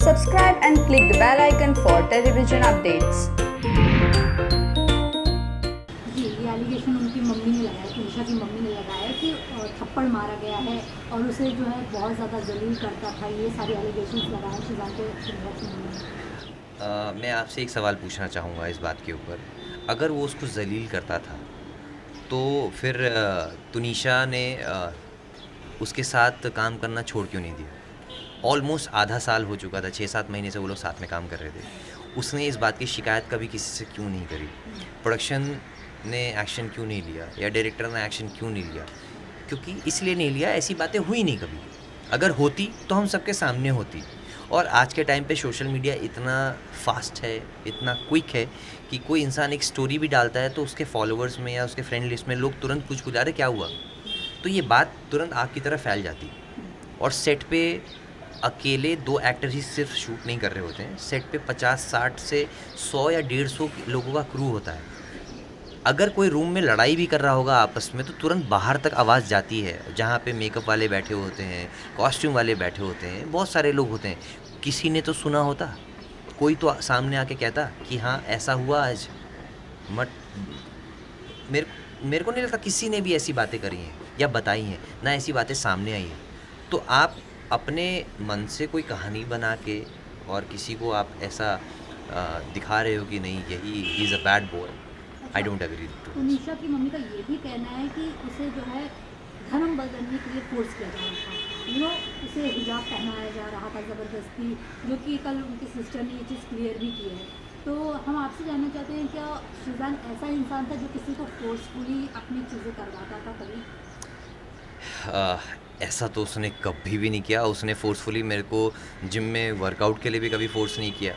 Subscribe and click the bell icon for television updates. जी, ये allegation उनकी mummy ने लगाया, तुनिशा की मम्मी ने लगाया कि थप्पड़ मारा गया है और उसे जो है बहुत ज़्यादा जलील करता था। ये सारे एलिगेशंस लगाए शिजान पे तुनिशा की मम्मी ने। मैं आपसे एक सवाल पूछना चाहूँगा इस बात के ऊपर। अगर वो उसको ज़लील करता था तो फिर तुनिशा ने उसके साथ काम करना छोड़ क्यों नहीं दिया? ऑलमोस्ट आधा साल हो चुका था, 6-7 महीने से वो लोग साथ में काम कर रहे थे। उसने इस बात की शिकायत कभी किसी से क्यों नहीं करी? प्रोडक्शन ने एक्शन क्यों नहीं लिया या डायरेक्टर ने एक्शन क्यों नहीं लिया? क्योंकि इसलिए नहीं लिया, ऐसी बातें हुई नहीं कभी। अगर होती तो हम सबके सामने होती। और आज के टाइम पे सोशल मीडिया इतना फास्ट है, इतना क्विक है कि कोई इंसान एक स्टोरी भी डालता है तो उसके फॉलोअर्स में या उसके फ्रेंड लिस्ट में लोग तुरंत पूछ अरे क्या हुआ? तो ये बात तुरंत आग की तरह फैल जाती। और सेट पे अकेले 2 एक्टर ही सिर्फ शूट नहीं कर रहे होते हैं, सेट पे 50-60 से 100 या 150 लोगों का क्रू होता है। अगर कोई रूम में लड़ाई भी कर रहा होगा आपस में तो तुरंत बाहर तक आवाज़ जाती है, जहाँ पे मेकअप वाले बैठे होते हैं, कॉस्ट्यूम वाले बैठे होते हैं, बहुत सारे लोग होते हैं। किसी ने तो सुना होता, कोई तो सामने आके कहता कि हाँ ऐसा हुआ आज। मत मेरे को नहीं लगता किसी ने भी ऐसी बातें करी हैं या बताई हैं, ना ऐसी बातें सामने आई हैं। तो आप अपने मन से कोई कहानी बना के और किसी को आप ऐसा दिखा रहे हो कि नहीं यही ही is a bad boy. I don't agree to this. Tunisha की मम्मी का ये भी कहना है कि उसे जो है धर्म बदलने के लिए फोर्स किया जा रहा था। उसे हिजाब पहनाया जा रहा था ज़बरदस्ती, जो कि कल उनकी सिस्टर ने ये चीज़ क्लियर भी की है। तो हम आपसे जानना चाहते हैं, क्या शिजान ऐसा इंसान था जो किसी को फोर्सफुली अपनी चीज़ें करवाता था कभी? ऐसा तो उसने कभी भी नहीं किया। उसने फ़ोर्सफुली मेरे को जिम में वर्कआउट के लिए भी कभी फ़ोर्स नहीं किया।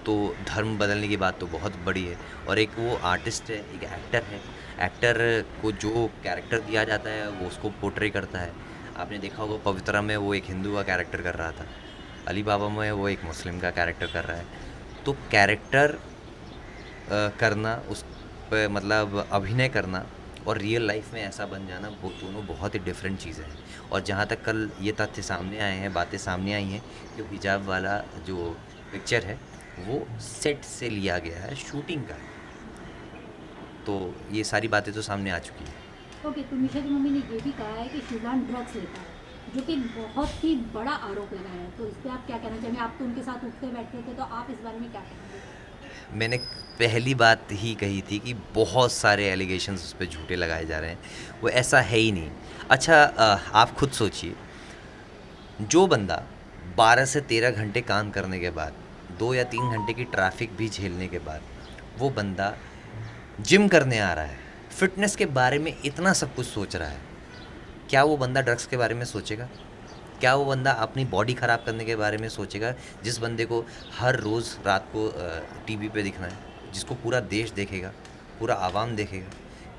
तो धर्म बदलने की बात तो बहुत बड़ी है। और एक वो आर्टिस्ट है, एक एक्टर है। एक्टर को जो कैरेक्टर दिया जाता है वो उसको पोर्ट्रे करता है। आपने देखा होगा पवित्रा में वो एक हिंदू का कैरेक्टर कर रहा था, अली बाबा में वो एक मुस्लिम का कैरेक्टर कर रहा है। तो कैरेक्टर करना उस पे मतलब अभिनय करना और रियल लाइफ में ऐसा बन जाना, वो दोनों बहुत ही डिफरेंट चीज़ें हैं। और जहाँ तक कल ये तथ्य सामने आए हैं, बातें सामने आई हैं कि हिजाब वाला जो पिक्चर है वो सेट से लिया गया है, शूटिंग का है। तो ये सारी बातें तो सामने आ चुकी हैं। ओके, तुनिशा की मम्मी ने ये भी कहा है कि शिजान ड्रग्स लेता है, जो कि बहुत ही बड़ा आरोप लगाया है। तो इस पर आप क्या कहना चाहेंगे? आप तो उनके साथ उठते बैठते थे, तो आप इस बारे में क्या कहेंगे? मैंने पहली बात ही कही थी कि बहुत सारे एलिगेशंस उस पर झूठे लगाए जा रहे हैं, वो ऐसा है ही नहीं। अच्छा, आप खुद सोचिए, जो बंदा 12 से 13 घंटे काम करने के बाद 2 या 3 घंटे की ट्रैफिक भी झेलने के बाद वो बंदा जिम करने आ रहा है, फिटनेस के बारे में इतना सब कुछ सोच रहा है, क्या वो बंदा ड्रग्स के बारे में सोचेगा? क्या वो बंदा अपनी बॉडी ख़राब करने के बारे में सोचेगा? जिस बंदे को हर रोज़ रात को टीवी पे दिखना है, जिसको पूरा देश देखेगा, पूरा आवाम देखेगा,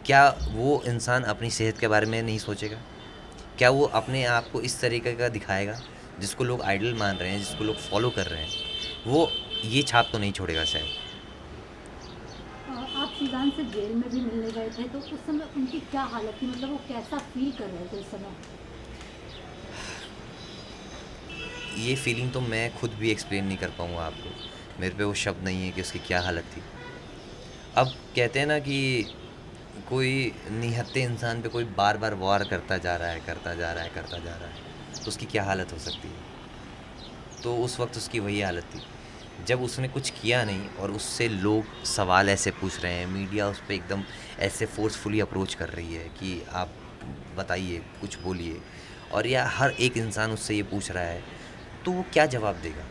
क्या वो इंसान अपनी सेहत के बारे में नहीं सोचेगा? क्या वो अपने आप को इस तरीके का दिखाएगा जिसको लोग आइडल मान रहे हैं, जिसको लोग फॉलो कर रहे हैं? वो ये छाप तो नहीं छोड़ेगा शायद। आप शिजान से जेल में भी मिलने गए थे, तो उस समय उनकी क्या हालत थी? मतलब वो कैसा फील कर रहे थे उस समय? ये फीलिंग तो मैं खुद भी एक्सप्लेन नहीं कर पाऊँगा आपको। मेरे पे वो शब्द नहीं है कि उसकी क्या हालत थी। अब कहते हैं ना कि कोई निहत्थे इंसान पे कोई बार बार वार करता जा रहा है, करता जा रहा है, करता जा रहा है, तो उसकी क्या हालत हो सकती है? तो उस वक्त उसकी वही हालत थी जब उसने कुछ किया नहीं और उससे लोग सवाल ऐसे पूछ रहे हैं, मीडिया उस पर एकदम ऐसे फोर्सफुली अप्रोच कर रही है कि आप बताइए, कुछ बोलिए। और या हर एक इंसान उससे ये पूछ रहा है, तो वो क्या जवाब देगा?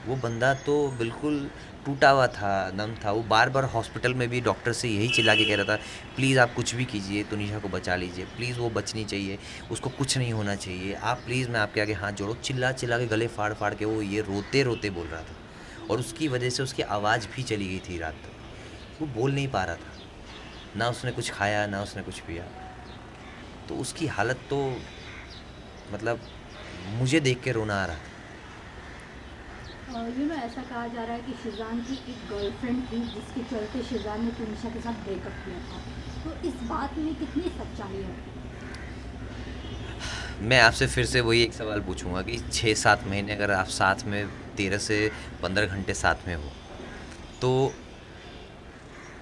वो बंदा तो बिल्कुल टूटा हुआ था, नम था। वो बार बार हॉस्पिटल में भी डॉक्टर से यही चिल्ला के कह रहा था, प्लीज़ आप कुछ भी कीजिए, तुनिशा को बचा लीजिए, प्लीज़ वो बचनी चाहिए, उसको कुछ नहीं होना चाहिए, आप प्लीज़ मैं आपके आगे हाथ जोड़ो। चिल्ला चिल्ला के गले फाड़ फाड़ के वो ये रोते रोते बोल रहा था। और उसकी वजह से उसकी आवाज़ भी चली गई थी रात तक। वो बोल नहीं पा रहा था, ना उसने कुछ खाया ना उसने कुछ पिया। तो उसकी हालत तो मतलब मुझे देख के रोना आ रहा था। ऐसा कहा जा रहा है कि शिजान की एक गर्लफ्रेंड थी, जिसके चलते शिजान ने तुनिशा के साथ ब्रेकअप किया था। तो इस बात में कितनी सच्चाई है? मैं आपसे फिर से वही एक सवाल पूछूंगा कि 6-7 महीने अगर आप साथ में 13 से 15 घंटे साथ में हो, तो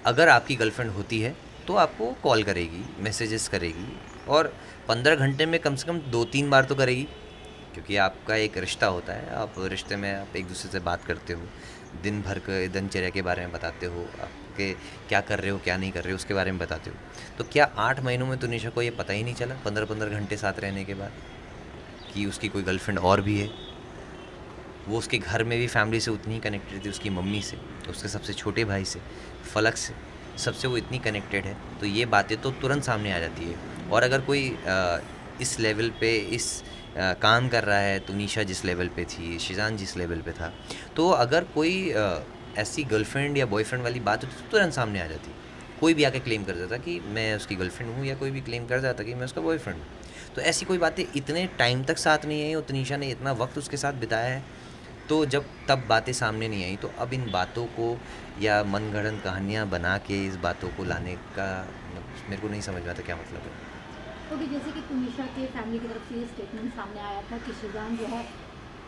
अगर आपकी गर्लफ्रेंड होती है तो आपको कॉल करेगी, मैसेजेस करेगी, और 15 घंटे में कम से कम 2-3 बार तो करेगी, क्योंकि आपका एक रिश्ता होता है। आप रिश्ते में आप एक दूसरे से बात करते हो, दिन भर के दिनचर्या के बारे में बताते हो, आपके क्या कर रहे हो क्या नहीं कर रहे हो उसके बारे में बताते हो। तो क्या 8 महीनों में तुनिशा को ये पता ही नहीं चला 15-15 घंटे साथ रहने के बाद कि उसकी कोई गर्लफ्रेंड और भी है? वो उसके घर में भी फैमिली से उतनी ही कनेक्टेड थी, उसकी मम्मी से, उसके सबसे छोटे भाई से, फलक से, सबसे वो इतनी कनेक्टेड है। तो ये बातें तो तुरंत सामने आ जाती है। और अगर कोई इस लेवल पे काम कर रहा है, तुनिशा जिस लेवल पे थी, शिजान जिस लेवल पे था, तो अगर कोई ऐसी गर्लफ्रेंड या बॉयफ्रेंड वाली बात होती तो तुरंत सामने आ जाती। कोई भी आके क्लेम कर देता कि मैं उसकी गर्लफ्रेंड हूँ, या कोई भी क्लेम कर जाता कि मैं उसका बॉयफ्रेंड हूँ। तो ऐसी कोई बातें इतने टाइम तक साथ नहीं आई, और तुनिशा ने इतना वक्त उसके साथ बिताया है, तो जब तब बातें सामने नहीं आई, तो अब इन बातों को या मनगढ़ंत कहानियाँ बना के इस बातों को लाने का मेरे को नहीं समझ में आता क्या मतलब है। ओके, जैसे कि तुनिशा के फैमिली की तरफ से ये स्टेटमेंट सामने आया था कि शिजान जो है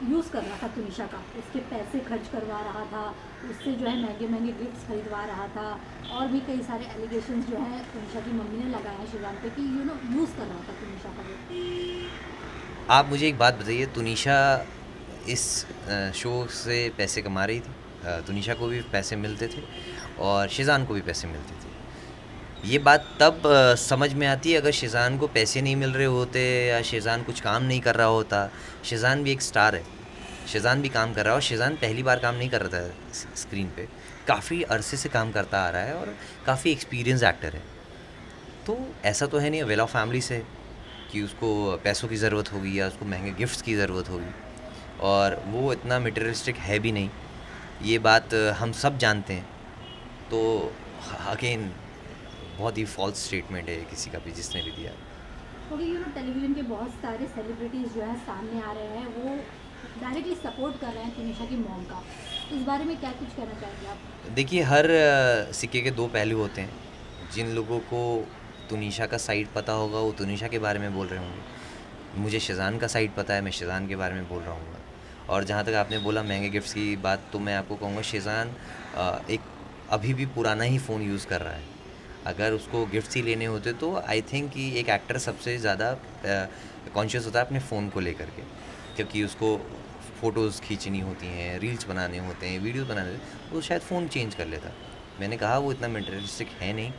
यूज़ कर रहा था तुनिशा का, उसके पैसे खर्च करवा रहा था, उससे जो है महंगे महंगे गिफ्ट्स खरीदवा रहा था, और भी कई सारे एलिगेशंस जो हैं तुनिशा की मम्मी ने लगाए हैं शिजान पे कि यूज़ कर रहा था तुनिशा का वो। आप मुझे एक बात बताइए, तुनिशा इस शो से पैसे कमा रही थी, तुनिशा को भी पैसे मिलते थे और शिजान को भी पैसे मिलते थे। ये बात तब समझ में आती है अगर शिजान को पैसे नहीं मिल रहे होते, या शिजान कुछ काम नहीं कर रहा होता। शिजान भी एक स्टार है, शिजान भी काम कर रहा है, और शिजान पहली बार काम नहीं कर रहा था स्क्रीन पे, काफ़ी अरसे से काम करता आ रहा है और काफ़ी एक्सपीरियंस एक्टर है। तो ऐसा तो है नहीं वेल ऑफ फैमिली से कि उसको पैसों की ज़रूरत होगी या उसको महंगे गिफ्ट्स की ज़रूरत होगी, और वो इतना मटेरियलिस्टिक है भी नहीं, ये बात हम सब जानते हैं। तो अगेन बहुत ही फॉल्स स्टेटमेंट है किसी का भी जिसने भी दिया। क्योंकि टेलीविज़न के बहुत सारे सेलिब्रिटीज़ जो है सामने आ रहे हैं, वो डायरेक्टली सपोर्ट कर रहे हैं तुनिशा की मॉम का। इस बारे में क्या कुछ कहना चाहेंगे आप? देखिए, हर सिक्के के दो पहलू होते हैं। जिन लोगों को तुनिशा का साइड पता होगा वो तुनिशा के बारे में बोल रहे होंगे, मुझे शिजान का साइड पता है, मैं शिजान के बारे में बोल रहा हूँ। और जहाँ तक आपने बोला महंगे गिफ्ट्स की बात, तो मैं आपको कहूँगा शिजान एक अभी भी पुराना ही फ़ोन यूज़ कर रहा है। अगर उसको गिफ्ट्स ही लेने होते तो आई थिंक कि एक एक्टर सबसे ज़्यादा कॉन्शियस होता है अपने फ़ोन को लेकर के, क्योंकि उसको फ़ोटोज़ खींचनी होती हैं, रील्स बनाने होते हैं, वीडियोस बनाने होते हैं, वो शायद फ़ोन चेंज कर लेता। मैंने कहा वो इतना मटेरियलिस्टिक है नहीं।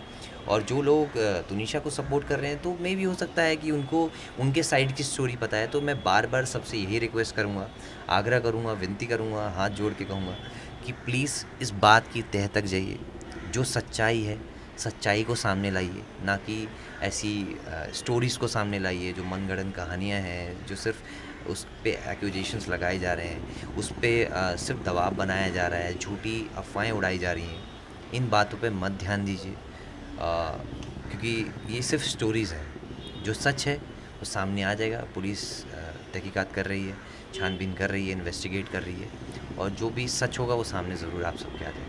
और जो लोग तुनिशा को सपोर्ट कर रहे हैं, तो मे भी हो सकता है कि उनको उनके साइड की स्टोरी पता है। तो मैं बार बार सबसे यही रिक्वेस्ट करूँगा, आग्रह करूँगा, विनती करूँगा, हाथ जोड़ के कहूँगा कि प्लीज़ इस बात की तह तक जाइए, जो सच्चाई है सच्चाई को सामने लाइए, ना कि ऐसी स्टोरीज़ को सामने लाइए जो मनगढ़ंत कहानियाँ हैं, जो सिर्फ उस पे एक्यूजेशंस लगाए जा रहे हैं, उस पे सिर्फ दबाव बनाया जा रहा है, झूठी अफवाहें उड़ाई जा रही हैं। इन बातों पे मत ध्यान दीजिए, क्योंकि ये सिर्फ स्टोरीज़ हैं। जो सच है वो सामने आ जाएगा। पुलिस तहकीकात कर रही है, छानबीन कर रही है, इन्वेस्टिगेट कर रही है, और जो भी सच होगा वो सामने ज़रूर आप सबके आ जाएगा।